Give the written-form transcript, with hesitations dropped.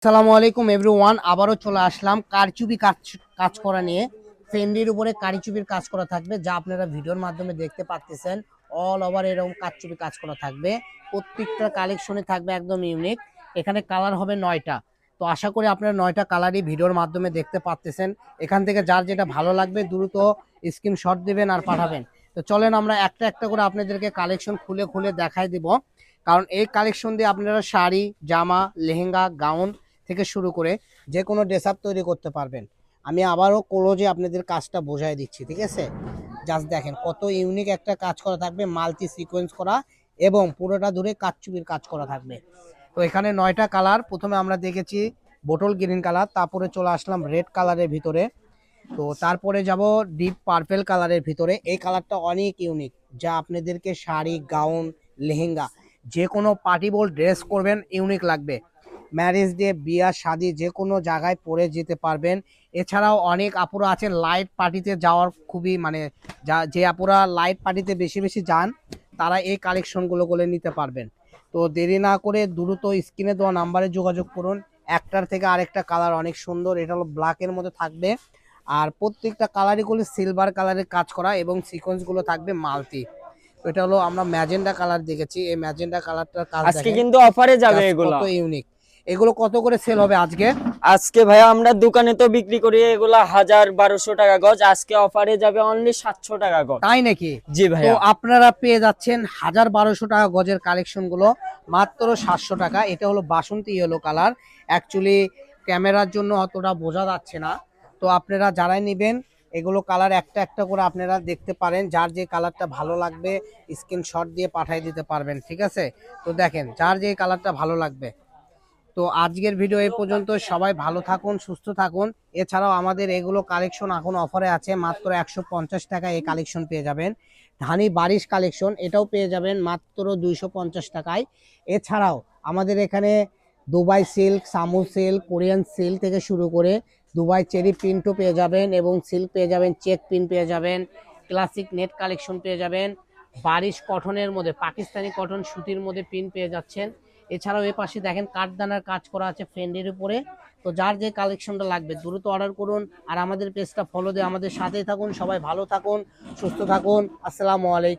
আসসালামু আলাইকুম এভরিওয়ান, আবারও চলে আসলাম কারচুপি কাজ করা নিয়ে। ফেন্ডির উপরে কারচুপির কাজ করা থাকবে, যা আপনারা ভিডিওর মাধ্যমে দেখতে পাচ্ছেন। অল ওভার এরকম কারচুপি কাজ করা থাকবে। প্রত্যেকটা কালেকশনে থাকবে একদম ইউনিক। এখানে কালার হবে 9টা। তো আশা করি আপনারা 9টা কালারই ভিডিওর মাধ্যমে দেখতে পাচ্ছেন। এখান থেকে যার যেটা ভালো লাগবে দ্রুত স্ক্রিনশট দিবেন আর পাঠাবেন। তো চলেন আমরা একটা একটা করে আপনাদেরকে কালেকশন খুলে খুলে দেখাই দিব। কারণ এই কালেকশন দিয়ে আপনারা শাড়ি, জামা, লেহেঙ্গা, গাউন থেকে শুরু করে যে কোনো ড্রেস আপ তৈরি করতে পারবেন। আমি আবারও ক্লোজে আপনাদের কাজটা বোঝাই দিচ্ছি, ঠিক আছে? জাস্ট দেখেন কত ইউনিক একটা কাজ করা থাকবে, মাল্টি সিকোয়েন্স করা এবং পুরোটা ধরে কারচুপির কাজ করা থাকবে। তো এখানে 9টা কালার। প্রথমে আমরা দেখেছি বোটল গ্রিন কালার, তারপরে চলে আসলাম রেড কালারের ভিতরে। তো তারপরে যাব ডিপ পার্পেল কালারের ভিতরে। এই কালারটা অনেক ইউনিক, যা আপনাদেরকে শাড়ি, গাউন, লেহেঙ্গা যে কোনো পার্টি বল ড্রেস করবেন ইউনিক লাগবে। ম্যারেজ ডে, বিয়া, শাদি যে কোনো জায়গায় পরে যেতে পারবেন। এছাড়াও অনেক আপুরা আছেন লাইট পার্টিতে যাওয়ার খুবই যে আপুরা লাইট পার্টিতে বেশি বেশি যান, তারা এই কালেকশনগুলো করে নিতে পারবেন। তো দেরি না করে দ্রুত স্ক্রিনে দেওয়া নাম্বারে যোগাযোগ করুন। একটার থেকে আরেকটা কালার অনেক সুন্দর। এটা হলো ব্ল্যাকের মধ্যে থাকবে, আর প্রত্যেকটা কালারই গুলো সিলভার কালারের কাজ করা এবং সিকোয়েন্স গুলো থাকবে মাল্টি। এটা হলো আমরা ম্যাজেন্ডা কালার দেখেছি, এই ম্যাজেন্ডা কালারটার কাজ আজকে দেখেন কিন্তু অফারে যাবে এগুলা। কত ইউনিক। এগুলো কত করে সেল হবে আজকে? আজকে ভাইয়া আমরা দোকানে তো বিক্রি করি এগুলা 1000-1200 টাকা গজ, আজকে অফারে যাবে অনলি 700 টাকা গজ। তাই নাকি? জি তো ভাইয়া। আপনারা পেয়ে যাচ্ছেন 1200 টাকা গজের কালেকশন গুলো মাত্র 700 টাকা। এটা হলো বাসন্তী ইয়েলো কালার। অ্যাকচুয়ালি ক্যামেরার জন্য অতটা বোঝা যাচ্ছে না। তো আপনারা যারাই নেবেন এগুলো কালার একটা একটা করে আপনারা দেখতে পারেন, যার যে কালারটা ভালো লাগবে স্ক্রিনশট দিয়ে পাঠিয়ে দিতে পারবেন, ঠিক আছে? তো দেখেন যার যে কালারটা ভালো লাগবে। তো আজকের ভিডিও এই পর্যন্ত। সবাই ভালো থাকুন, সুস্থ থাকুন। এছাড়াও আমাদের এগুলো কালেকশন এখন অফারে আছে, মাত্র 150 টাকা এই কালেকশন পেয়ে যাবেন। ধানি বারিশ কালেকশন, এটাও পেয়ে যাবেন মাত্র 250 টাকায়। এছাড়াও আমাদের এখানে দুবাই সিল্ক, সামু সিল্ক, কোরিয়ান সিল্ক থেকে শুরু করে দুবাই চেরি প্রিন্টও পেয়ে যাবেন এবং সিল্ক পেয়ে যাবেন, চেক প্রিন্ট পেয়ে যাবেন, ক্লাসিক নেট কালেকশন পেয়ে যাবেন। বারিশ কটনের মধ্যে পাকিস্তানি কটন সুতির মধ্যে প্রিন্ট পেয়ে যাচ্ছেন। এছাড়াও এ পাশে দেখেন কাঠদানার কাজ করা আছে ফ্রেন্ডের উপরে। তো যার যে কালেকশনটা লাগবে দ্রুত অর্ডার করুন আর আমাদের পেজটা ফলো দিয়ে আমাদের সাথেই থাকুন। সবাই ভালো থাকুন, সুস্থ থাকুন। আসসালামু আলাইকুম।